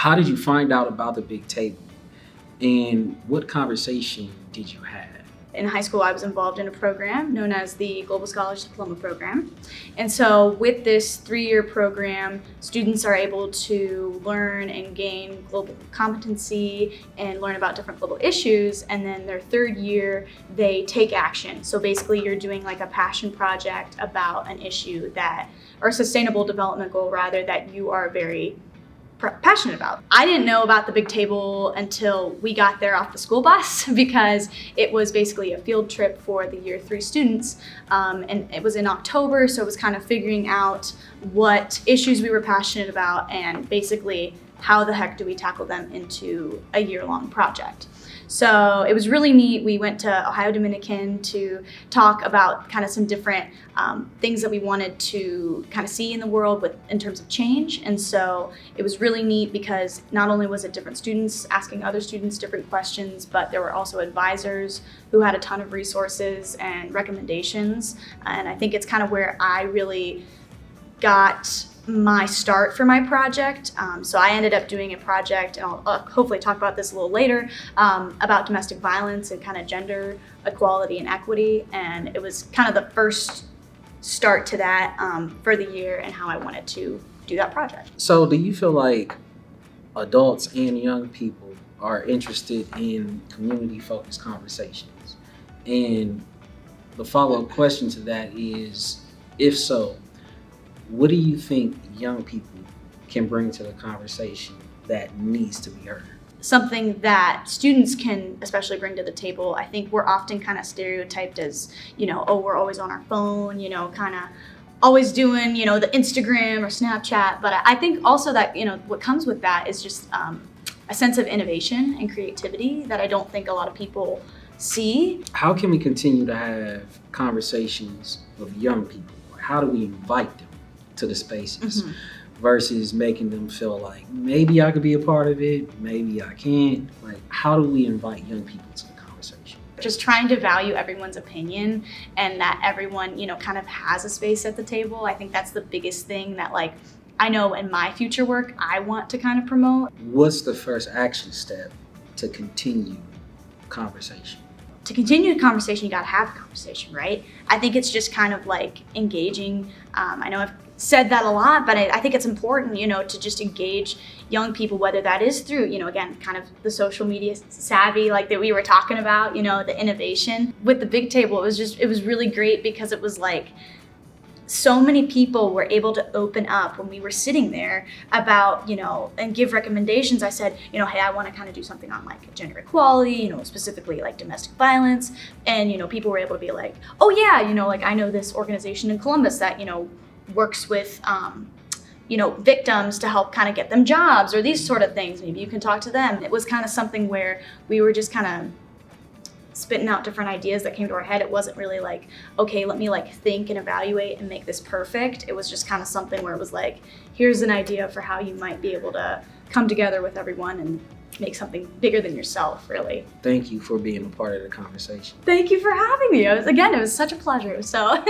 How did you find out about the big table? And what conversation did you have? In high school, I was involved in a program known as the Global Scholars Diploma Program. And so with this 3-year program, students are able to learn and gain global competency and learn about different global issues. And then their 3rd year, they take action. So basically you're doing like a passion project about an issue that, or a sustainable development goal rather, that you are very passionate about. I didn't know about the big table until we got there off the school bus because it was basically a field trip for the year 3 students, and it was in October, so it was kind of figuring out what issues we were passionate about and basically how the heck do we tackle them into a year-long project. So it was really neat. We went to Ohio Dominican to talk about kind of some different things that we wanted to kind of see in the world in terms of change. And so it was really neat because not only was it different students asking other students different questions, but there were also advisors who had a ton of resources and recommendations. And I think it's kind of where I really got my start for my project. So I ended up doing a project, and I'll hopefully talk about this a little later, about domestic violence and kind of gender equality and equity. And it was kind of the first start to that for the year and how I wanted to do that project. So do you feel like adults and young people are interested in community-focused conversations? And the follow-up question to that is, if so, what do you think young people can bring to the conversation that needs to be heard? Something that students can especially bring to the table, I think we're often kind of stereotyped as, oh, we're always on our phone, kind of always doing, the Instagram or Snapchat. But I think also that, what comes with that is just a sense of innovation and creativity that I don't think a lot of people see. How can we continue to have conversations with young people? How do we invite them to the spaces versus making them feel like maybe I could be a part of it, maybe I can't? Like, how do we invite young people to the conversation? Just trying to value everyone's opinion and that everyone, kind of has a space at the table. I think that's the biggest thing that, like, I know in my future work, I want to kind of promote. What's the first action step to continue conversation? To continue the conversation, you got to have a conversation, right? I think it's just kind of like engaging. I know I've said that a lot, but I think it's important, to just engage young people, whether that is through, again, kind of the social media savvy, like that we were talking about, the innovation. With the big table, it was really great because it was like, so many people were able to open up when we were sitting there about, and give recommendations. I said, hey, I want to kind of do something on like gender equality, specifically like domestic violence. And, people were able to be like, oh yeah, like I know this organization in Columbus that, works with, victims to help kind of get them jobs or these sort of things. Maybe you can talk to them. It was kind of something where we were just kind of spitting out different ideas that came to our head. It wasn't really like, okay, let me like think and evaluate and make this perfect. It was just kind of something where it was like, here's an idea for how you might be able to come together with everyone and make something bigger than yourself, really. Thank you for being a part of the conversation. Thank you for having me. It was such a pleasure. So